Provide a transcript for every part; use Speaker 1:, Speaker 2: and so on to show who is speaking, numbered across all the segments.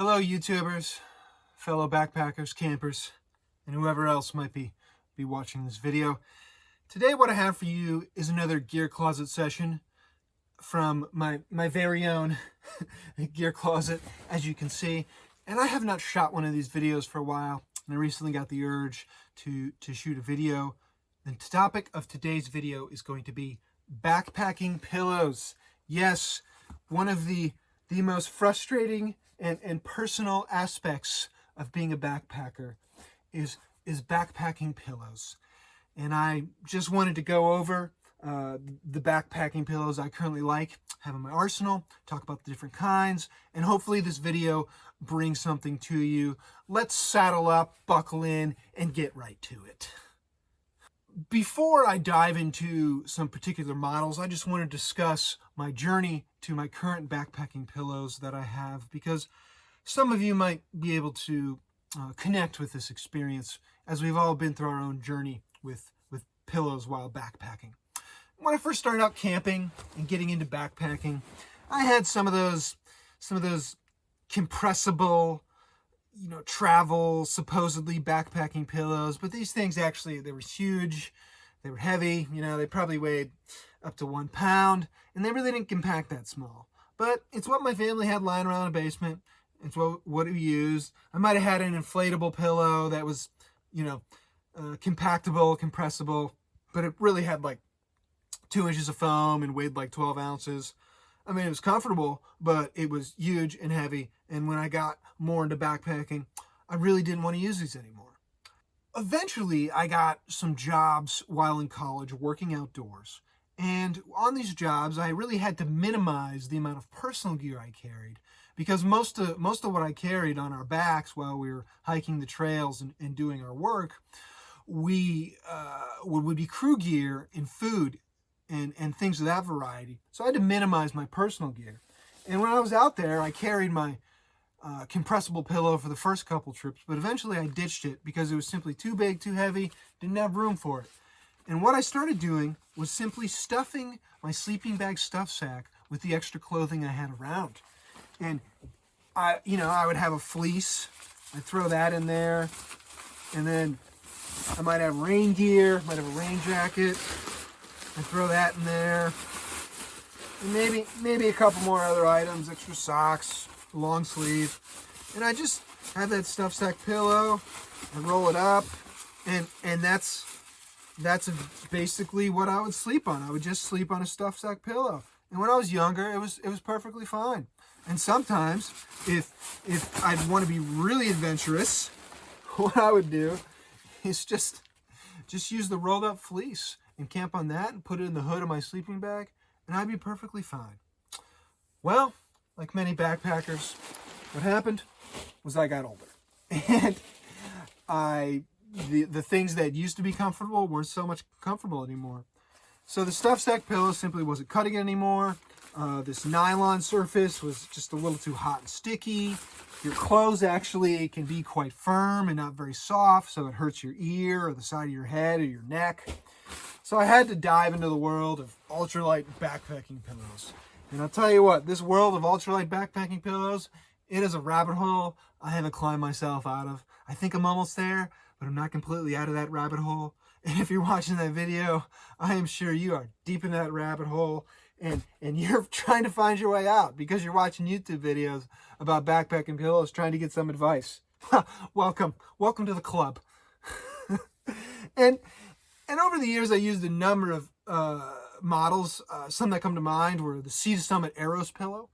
Speaker 1: Hello YouTubers, fellow backpackers, campers, and whoever else might be watching this video. Today what I have for you is another gear closet session from my very own gear closet, as you can see. And I have not shot one of these videos for a while, and I recently got the urge to shoot a video. The topic of today's video is going to be backpacking pillows. Yes, one of the most frustrating and personal aspects of being a backpacker is backpacking pillows. And I just wanted to go over the backpacking pillows I currently have in my arsenal, talk about the different kinds, and hopefully this video brings something to you. Let's saddle up, buckle in, and get right to it. Before I dive into some particular models, I just want to discuss my journey to my current backpacking pillows that I have, because some of you might be able to connect with this experience, as we've all been through our own journey with pillows while backpacking. When I first started out camping and getting into backpacking, I had some of those compressible, travel, supposedly backpacking pillows, but these things actually, they were huge, they were heavy, they probably weighed up to 1 pound, and they really didn't compact that small. But it's what my family had lying around in the basement. It's what we used. I might have had an inflatable pillow that was, compactable, compressible, but it really had like 2 inches of foam and weighed like 12 ounces. I mean, it was comfortable, but it was huge and heavy. And when I got more into backpacking, I really didn't want to use these anymore. Eventually, I got some jobs while in college working outdoors. And on these jobs, I really had to minimize the amount of personal gear I carried, because most of what I carried on our backs while we were hiking the trails and doing our work, would be crew gear and food and things of that variety. So I had to minimize my personal gear. And when I was out there, I carried my compressible pillow for the first couple trips, but eventually I ditched it because it was simply too big, too heavy, didn't have room for it. And what I started doing was simply stuffing my sleeping bag stuff sack with the extra clothing I had around. And I would have a fleece, I'd throw that in there, and then I might have rain gear, might have a rain jacket, I'd throw that in there, and maybe a couple more other items, extra socks, long sleeve, and I just have that stuff sack pillow, I roll it up, and that's basically what I would sleep on. I would just sleep on a stuff sack pillow. And when I was younger, it was perfectly fine. And sometimes, if I'd want to be really adventurous, what I would do is just use the rolled up fleece and camp on that and put it in the hood of my sleeping bag, and I'd be perfectly fine. Well, like many backpackers, what happened was I got older. And the things that used to be comfortable weren't so much comfortable anymore. So the stuff sack pillow simply wasn't cutting it anymore. This nylon surface was just a little too hot and sticky. Your clothes actually can be quite firm and not very soft, so it hurts your ear or the side of your head or your neck. So I had to dive into the world of ultralight backpacking pillows. And I'll tell you what, this world of ultralight backpacking pillows, it is a rabbit hole I haven't climbed myself out of. I think I'm almost there, but I'm not completely out of that rabbit hole. And if you're watching that video, I am sure you are deep in that rabbit hole, and you're trying to find your way out because you're watching YouTube videos about backpacking pillows, trying to get some advice. Welcome to the club. and over the years, I used a number of models. Some that come to mind were the Sea to Summit Aeros pillow,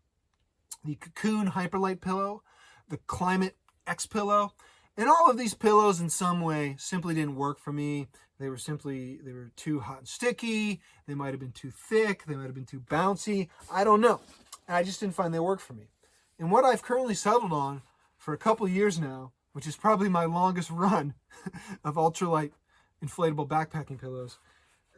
Speaker 1: the Cocoon Hyperlight pillow, the Climate X pillow. And all of these pillows in some way simply didn't work for me. They were too hot and sticky. They might have been too thick. They might have been too bouncy. I don't know. I just didn't find they worked for me. And what I've currently settled on for a couple years now, which is probably my longest run of ultralight inflatable backpacking pillows,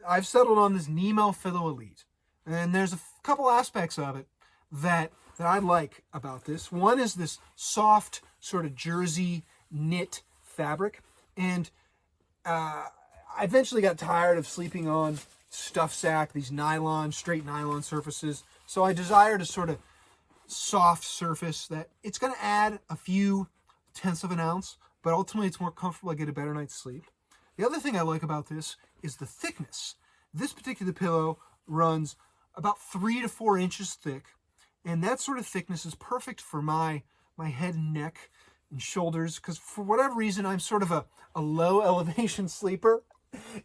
Speaker 1: I've settled on this Nemo Fillo Elite. And there's a couple aspects of it that I like about this. One is this soft sort of jersey knit fabric, and I eventually got tired of sleeping on stuff sack, these straight nylon surfaces, so I desire to sort of soft surface that it's going to add a few tenths of an ounce, but ultimately it's more comfortable. I get a better night's sleep. The other thing I like about this is the thickness. This particular pillow runs about 3 to 4 inches thick, and that sort of thickness is perfect for my head and neck and shoulders, because for whatever reason I'm sort of a low elevation sleeper,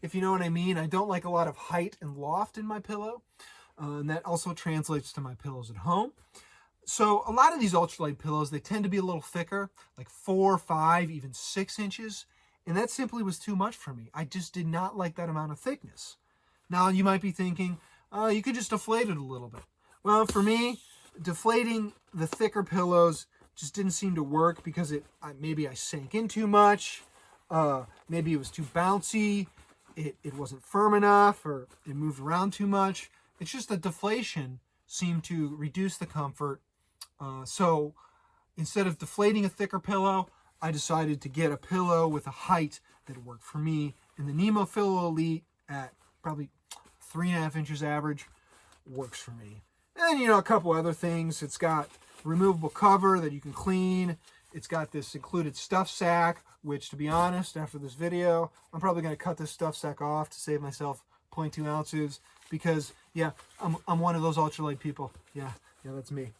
Speaker 1: if you know what I mean. I don't like a lot of height and loft in my pillow, and that also translates to my pillows at home. So a lot of these ultralight pillows, they tend to be a little thicker, like 4, 5, even 6 inches, and that simply was too much for me. I just did not like that amount of thickness. Now you might be thinking, you could just deflate it a little bit. Well, for me, deflating the thicker pillows just didn't seem to work, because maybe I sank in too much, maybe it was too bouncy, it wasn't firm enough, or it moved around too much. It's just that deflation seemed to reduce the comfort. So instead of deflating a thicker pillow, I decided to get a pillow with a height that worked for me. And the Nemo Fillo Elite at probably 3.5 inches average works for me. And, a couple other things. It's got removable cover that you can clean. It's got this included stuff sack, which, to be honest, after this video, I'm probably going to cut this stuff sack off to save myself 0.2 ounces, because, yeah, I'm one of those ultralight people. Yeah, that's me.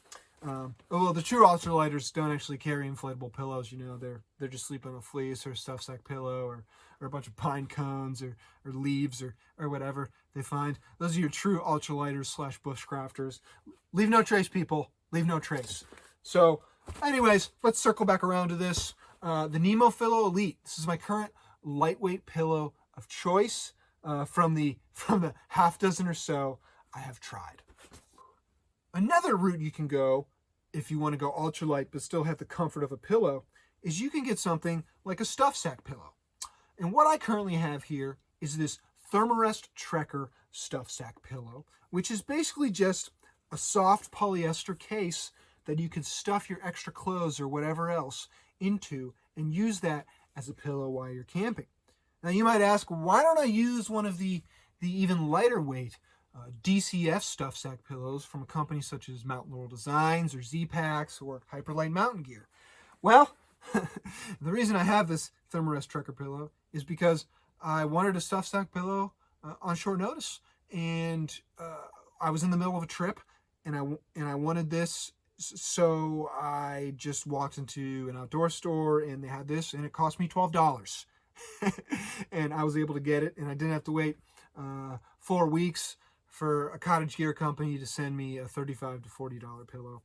Speaker 1: Well, the true ultralighters don't actually carry inflatable pillows. They're just sleeping on a fleece or a stuff sack pillow, or a bunch of pine cones or leaves or whatever they find. Those are your true ultralighters / bushcrafters. Leave no trace, people. Leave no trace. So anyways, let's circle back around to this. The Nemo Fillo Elite. This is my current lightweight pillow of choice from the half dozen or so I have tried. Another route you can go if you want to go ultralight but still have the comfort of a pillow is you can get something like a stuff sack pillow. And what I currently have here is this Thermarest Trekker stuff sack pillow, which is basically just a soft polyester case that you can stuff your extra clothes or whatever else into and use that as a pillow while you're camping. Now you might ask, why don't I use one of the even lighter weight DCF stuff sack pillows from a company such as Mountain Laurel Designs or Z-Packs or Hyperlight Mountain Gear? Well, the reason I have this Thermarest Trekker pillow is because I wanted a stuff sack pillow on short notice, and I was in the middle of a trip, and I wanted this, so I just walked into an outdoor store and they had this, and it cost me $12. And I was able to get it, and I didn't have to wait 4 weeks for a cottage gear company to send me a $35 to $40 pillow.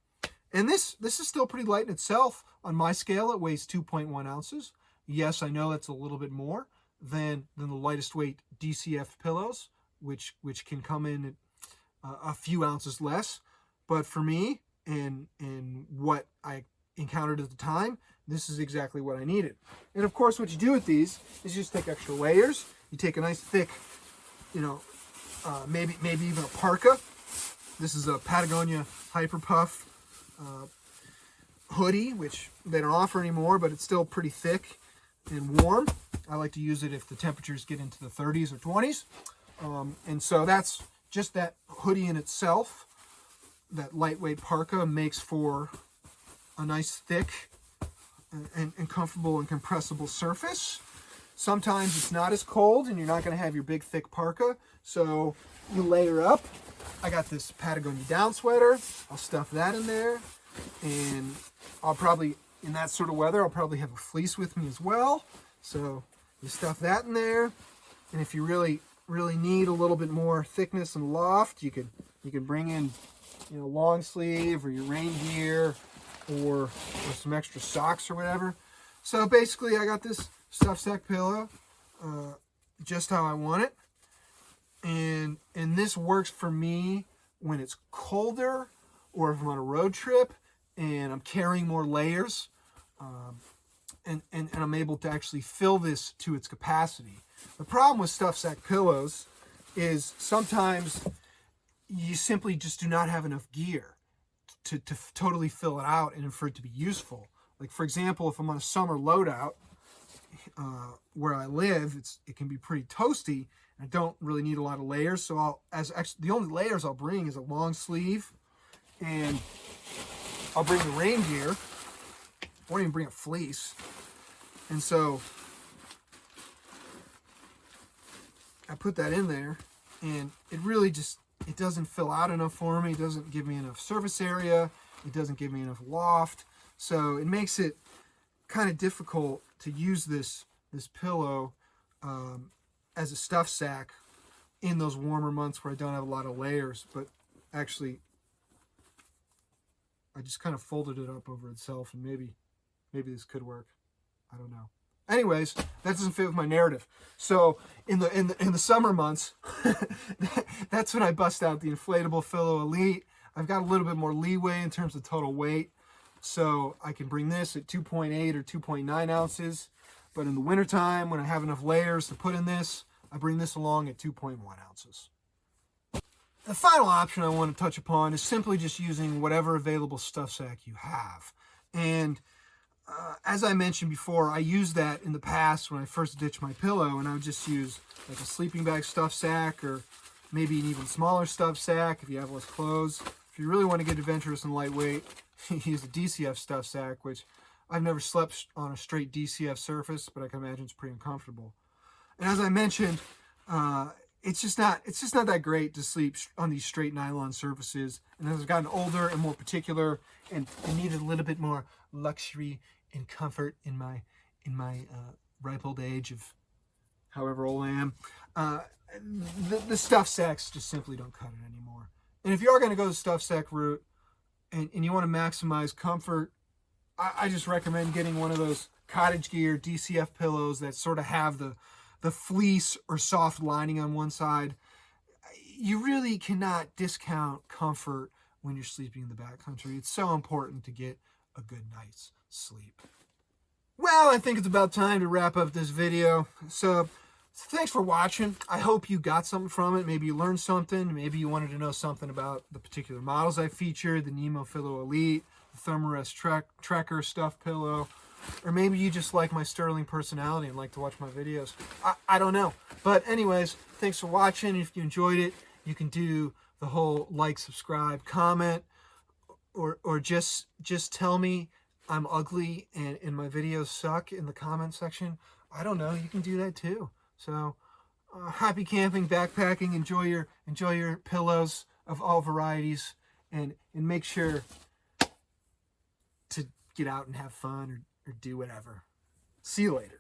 Speaker 1: And this is still pretty light in itself. On my scale, it weighs 2.1 ounces. Yes, I know that's a little bit more than the lightest weight DCF pillows, which can come in at a few ounces less. But for me and what I encountered at the time, this is exactly what I needed. And of course, what you do with these is you just take extra layers. You take a nice thick, maybe even a parka. This is a Patagonia Hyper Puff hoodie, which they don't offer anymore, but it's still pretty thick and warm. I like to use it if the temperatures get into the 30s or 20s. And so that's just that hoodie in itself. That lightweight parka makes for a nice thick and comfortable and compressible surface. Sometimes it's not as cold and you're not going to have your big thick parka, so you layer up. I got this Patagonia down sweater. I'll stuff that in there, and I'll probably, in that sort of weather, I'll probably have a fleece with me as well. So you stuff that in there, and if you really need a little bit more thickness and loft, you could bring in long sleeve or your rain gear or some extra socks or whatever. So basically, I got this stuff sack pillow just how I want it, and this works for me when it's colder or if I'm on a road trip and I'm carrying more layers, and I'm able to actually fill this to its capacity. The problem with stuff sack pillows is sometimes you simply just do not have enough gear to totally fill it out and for it to be useful. Like, for example, if I'm on a summer loadout where I live, it can be pretty toasty. I don't really need a lot of layers, so the only layers I'll bring is a long sleeve and I'll bring the rain gear. I won't even bring a fleece. And so I put that in there, and it really just, it doesn't fill out enough for me. It doesn't give me enough surface area. It doesn't give me enough loft. So it makes it kind of difficult to use this pillow as a stuff sack in those warmer months where I don't have a lot of layers. But actually, I just kind of folded it up over itself, and maybe this could work. I don't know. Anyways, that doesn't fit with my narrative. So in the summer months, that's when I bust out the Inflatable Fillo Elite. I've got a little bit more leeway in terms of total weight, so I can bring this at 2.8 or 2.9 ounces. But in the wintertime, when I have enough layers to put in this, I bring this along at 2.1 ounces. The final option I want to touch upon is simply just using whatever available stuff sack you have. And as I mentioned before, I used that in the past when I first ditched my pillow, and I would just use like a sleeping bag stuff sack, or maybe an even smaller stuff sack if you have less clothes. If you really want to get adventurous and lightweight, use a DCF stuff sack, which I've never slept on a straight DCF surface, but I can imagine it's pretty uncomfortable. And as I mentioned, it's just not that great to sleep on these straight nylon surfaces. And as I've gotten older and more particular, and I needed a little bit more luxury and comfort in my ripe old age of however old I am, the stuff sacks just simply don't cut it anymore. And if you are going to go the stuff sack route and you want to maximize comfort, I just recommend getting one of those cottage gear DCF pillows that sort of have the fleece or soft lining on one side. You really cannot discount comfort when you're sleeping in the backcountry. It's so important to get a good night's sleep. Well, I think it's about time to wrap up this video. So thanks for watching. I hope you got something from it. Maybe you learned something. Maybe you wanted to know something about the particular models I featured, the Nemo Fillo Elite, the Thermarest Trekker stuffed pillow, or maybe you just like my sterling personality and like to watch my videos. I don't know. But anyways, thanks for watching. If you enjoyed it, you can do the whole like, subscribe, comment, or just tell me I'm ugly and my videos suck in the comment section. I don't know. You can do that too. So happy camping, backpacking. Enjoy your pillows of all varieties, and make sure to get out and have fun or do whatever. See you later.